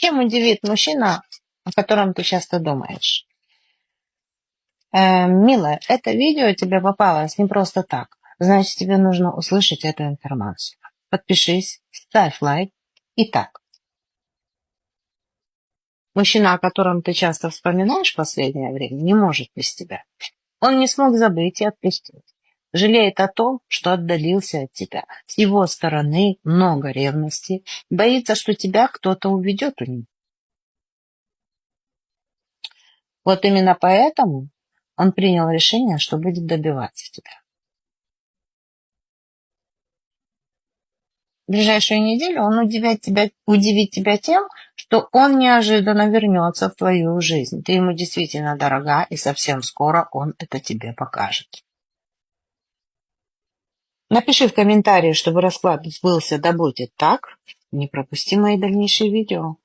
Чем удивит мужчина, о котором ты часто думаешь? Милая, это видео тебе попалось не просто так. Значит, тебе нужно услышать эту информацию. Подпишись, ставь лайк. Итак, мужчина, о котором ты часто вспоминаешь в последнее время, не может без тебя. Он не смог забыть и отпустить. Жалеет о том, что отдалился от тебя. С его стороны много ревности. Боится, что тебя кто-то уведет у него. Вот именно поэтому он принял решение, что будет добиваться тебя. В ближайшую неделю он удивит тебя тем, что он неожиданно вернется в твою жизнь. Ты ему действительно дорога, и совсем скоро он это тебе покажет. Напиши в комментарии, чтобы расклад сбылся, да будет так. Не пропусти мои дальнейшие видео.